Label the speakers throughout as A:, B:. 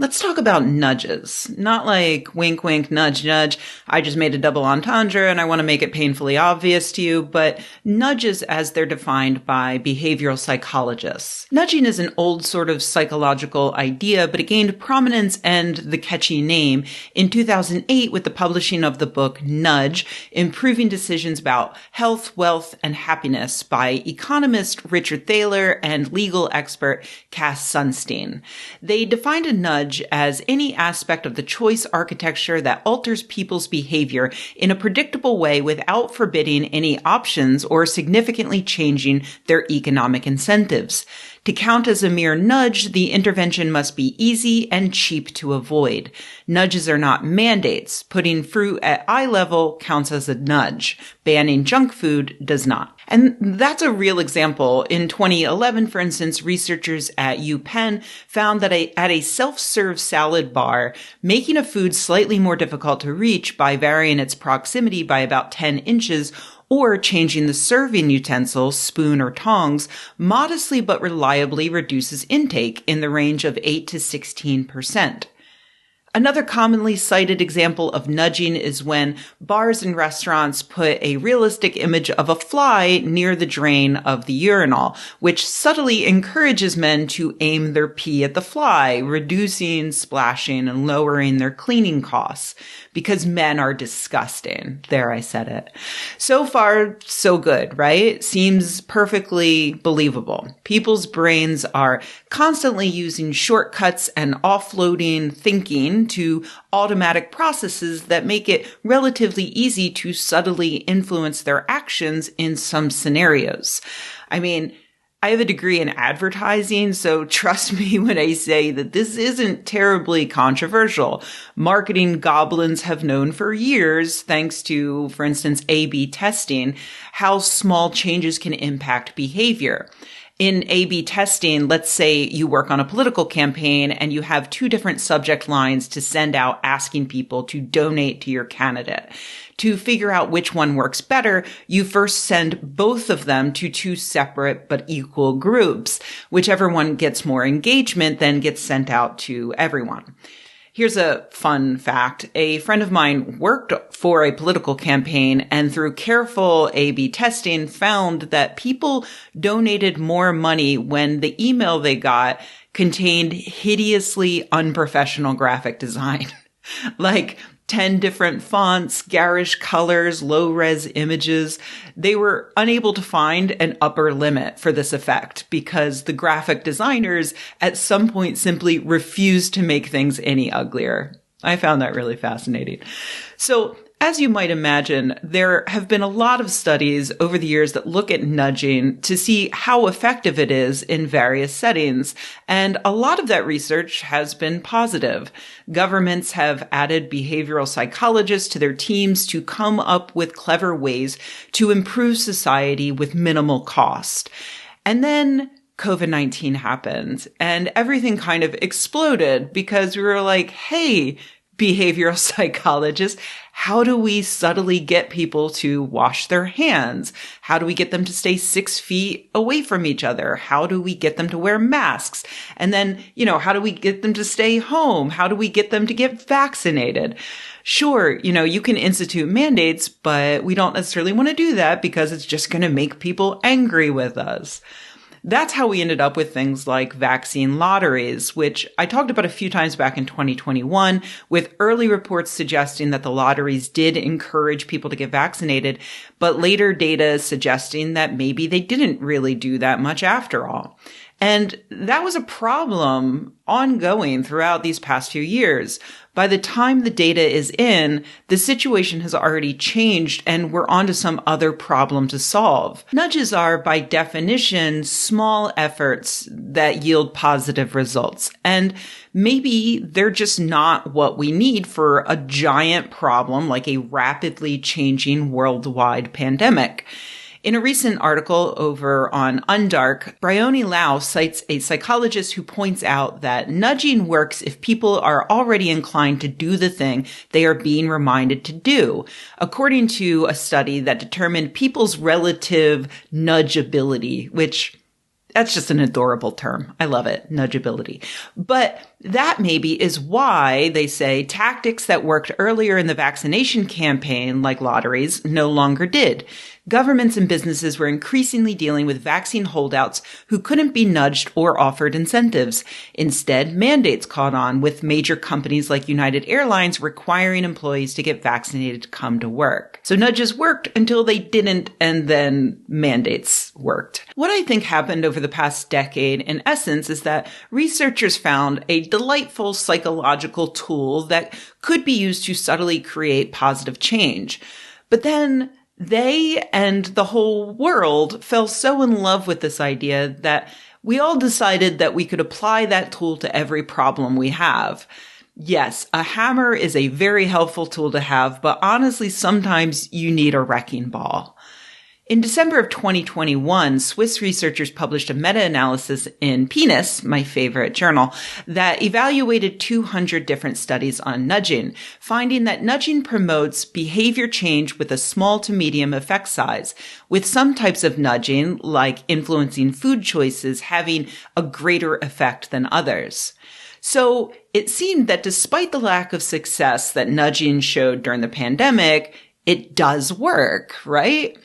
A: Let's talk about nudges. Not like wink, wink, nudge, nudge. I just made a double entendre and I want to make it painfully obvious to you, but nudges as they're defined by behavioral psychologists. Nudging is an old sort of psychological idea, but it gained prominence and the catchy name in 2008 with the publishing of the book Nudge, Improving Decisions About Health, Wealth, and Happiness by economist Richard Thaler and legal expert Cass Sunstein. They defined a nudge as any aspect of the choice architecture that alters people's behavior in a predictable way without forbidding any options or significantly changing their economic incentives. To count as a mere nudge, the intervention must be easy and cheap to avoid. Nudges are not mandates. Putting fruit at eye level counts as a nudge. Banning junk food does not. And that's a real example. In 2011, for instance, researchers at UPenn found that at a self-serve salad bar, making a food slightly more difficult to reach by varying its proximity by about 10 inches or changing the serving utensils, spoon or tongs, modestly but reliably reduces intake in the range of 8 to 16%. Another commonly cited example of nudging is when bars and restaurants put a realistic image of a fly near the drain of the urinal, which subtly encourages men to aim their pee at the fly, reducing splashing and lowering their cleaning costs. Because men are disgusting. There, I said it. So far, so good, right? Seems perfectly believable. People's brains are constantly using shortcuts and offloading thinking to automatic processes that make it relatively easy to subtly influence their actions in some scenarios. I mean, I have a degree in advertising, so trust me when I say that this isn't terribly controversial. Marketing goblins have known for years, thanks to, for instance, A/B testing, how small changes can impact behavior. In A/B testing, let's say you work on a political campaign and you have two different subject lines to send out asking people to donate to your candidate. To figure out which one works better, you first send both of them to two separate but equal groups. Whichever one gets more engagement then gets sent out to everyone. Here's a fun fact. A friend of mine worked for a political campaign and through careful A/B testing found that people donated more money when the email they got contained hideously unprofessional graphic design. Like 10 different fonts, garish colors, low-res images. They were unable to find an upper limit for this effect because the graphic designers at some point simply refused to make things any uglier. I found that really fascinating. So, as you might imagine, there have been a lot of studies over the years that look at nudging to see how effective it is in various settings, and a lot of that research has been positive. Governments have added behavioral psychologists to their teams to come up with clever ways to improve society with minimal cost. And then COVID-19 happened, and everything kind of exploded because we were like, hey, behavioral psychologists, how do we subtly get people to wash their hands? How do we get them to stay 6 feet away from each other? How do we get them to wear masks? And then, how do we get them to stay home? How do we get them to get vaccinated? Sure, you can institute mandates, but we don't necessarily want to do that because it's just going to make people angry with us. That's how we ended up with things like vaccine lotteries, which I talked about a few times back in 2021, with early reports suggesting that the lotteries did encourage people to get vaccinated, but later data suggesting that maybe they didn't really do that much after all. And that was a problem ongoing throughout these past few years. By the time the data is in, the situation has already changed and we're onto some other problem to solve. Nudges are, by definition, small efforts that yield positive results. And maybe they're just not what we need for a giant problem like a rapidly changing worldwide pandemic. In a recent article over on Undark, Bryony Lau cites a psychologist who points out that nudging works if people are already inclined to do the thing they are being reminded to do, according to a study that determined people's relative nudgeability, which that's just an adorable term. I love it. Nudgeability. But That maybe is why, they say, tactics that worked earlier in the vaccination campaign, like lotteries, no longer did. Governments and businesses were increasingly dealing with vaccine holdouts who couldn't be nudged or offered incentives. Instead, mandates caught on, with major companies like United Airlines requiring employees to get vaccinated to come to work. So nudges worked until they didn't, and then mandates worked. What I think happened over the past decade, in essence, is that researchers found a delightful psychological tool that could be used to subtly create positive change. But then they and the whole world fell so in love with this idea that we all decided that we could apply that tool to every problem we have. Yes, a hammer is a very helpful tool to have, but honestly, sometimes you need a wrecking ball. In December of 2021, Swiss researchers published a meta-analysis in PNAS, my favorite journal, that evaluated 200 different studies on nudging, finding that nudging promotes behavior change with a small to medium effect size, with some types of nudging, like influencing food choices, having a greater effect than others. So it seemed that despite the lack of success that nudging showed during the pandemic, it does work, right?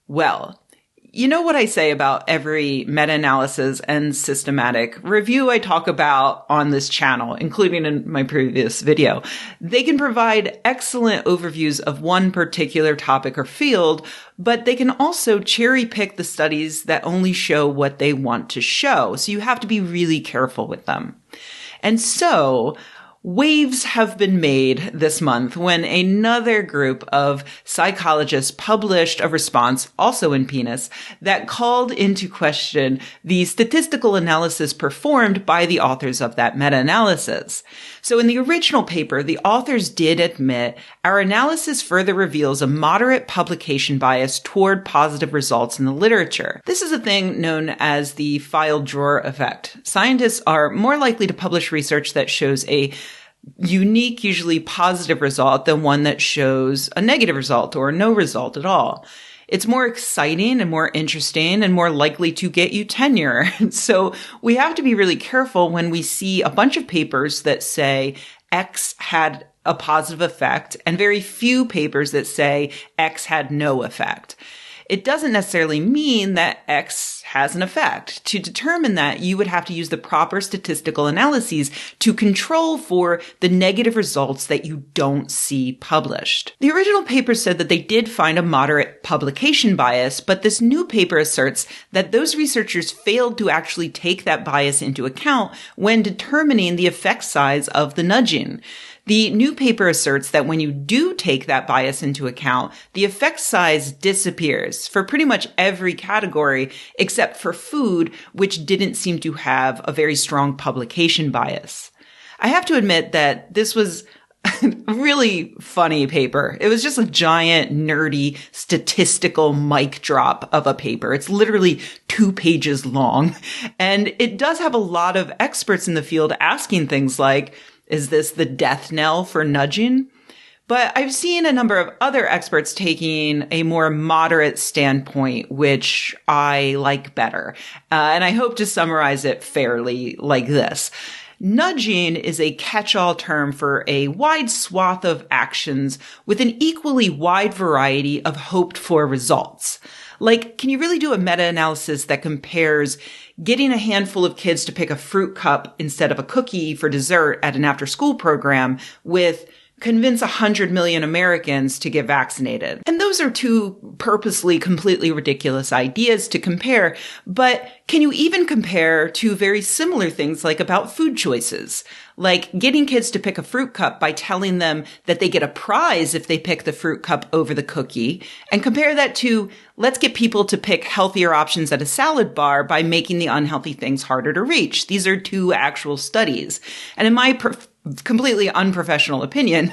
A: Well, you know what I say about every meta-analysis and systematic review I talk about on this channel, including in my previous video. They can provide excellent overviews of one particular topic or field, but they can also cherry pick the studies that only show what they want to show. So you have to be really careful with them. And so waves have been made this month when another group of psychologists published a response, also in PNAS, that called into question the statistical analysis performed by the authors of that meta-analysis. So in the original paper, the authors did admit our analysis further reveals a moderate publication bias toward positive results in the literature. This is a thing known as the file drawer effect. Scientists are more likely to publish research that shows a unique, usually positive result than one that shows a negative result or no result at all. It's more exciting and more interesting and more likely to get you tenure. So we have to be really careful when we see a bunch of papers that say X had a positive effect and very few papers that say X had no effect. It doesn't necessarily mean that X has an effect. To determine that, you would have to use the proper statistical analyses to control for the negative results that you don't see published. The original paper said that they did find a moderate publication bias, but this new paper asserts that those researchers failed to actually take that bias into account when determining the effect size of the nudging. The new paper asserts that when you do take that bias into account, the effect size disappears for pretty much every category except for food, which didn't seem to have a very strong publication bias. I have to admit that this was a really funny paper. It was just a giant, nerdy, statistical mic drop of a paper. It's literally 2 pages long. And it does have a lot of experts in the field asking things like, is this the death knell for nudging? But I've seen a number of other experts taking a more moderate standpoint, which I like better. And I hope to summarize it fairly like this. Nudging is a catch-all term for a wide swath of actions with an equally wide variety of hoped-for results. Like, can you really do a meta-analysis that compares getting a handful of kids to pick a fruit cup instead of a cookie for dessert at an after-school program with convince 100 million Americans to get vaccinated? And those are two purposely completely ridiculous ideas to compare, but can you even compare two very similar things like about food choices? Like getting kids to pick a fruit cup by telling them that they get a prize if they pick the fruit cup over the cookie, and compare that to let's get people to pick healthier options at a salad bar by making the unhealthy things harder to reach. These are two actual studies. And in my completely unprofessional opinion,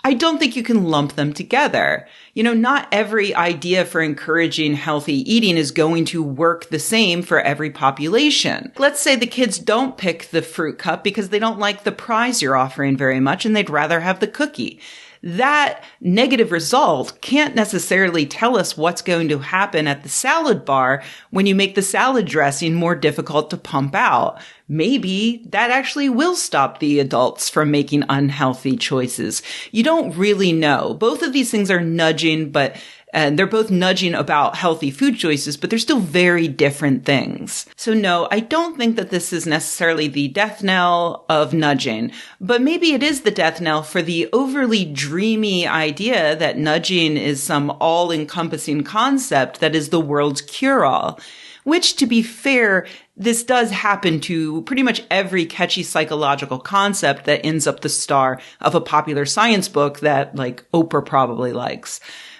A: I don't think you can lump them together. You know, not every idea for encouraging healthy eating is going to work the same for every population. Let's say the kids don't pick the fruit cup because they don't like the prize you're offering very much and they'd rather have the cookie. that negative result can't necessarily tell us what's going to happen at the salad bar when you make the salad dressing more difficult to pump out. Maybe that actually will stop the adults from making unhealthy choices. You don't really know. Both of these things are nudging, and they're both nudging about healthy food choices, but they're still very different things. So no, I don't think that this is necessarily the death knell of nudging, but maybe it is the death knell for the overly dreamy idea that nudging is some all-encompassing concept that is the world's cure-all. Which, to be fair, this does happen to pretty much every catchy psychological concept that ends up the star of a popular science book that, like, Oprah probably likes.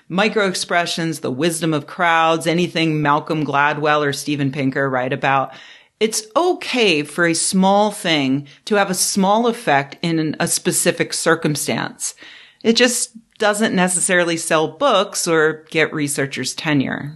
A: Microexpressions, the wisdom of crowds, anything Malcolm Gladwell or Steven Pinker write about. It's okay for a small thing to have a small effect in a specific circumstance. It just doesn't necessarily sell books or get researchers tenure.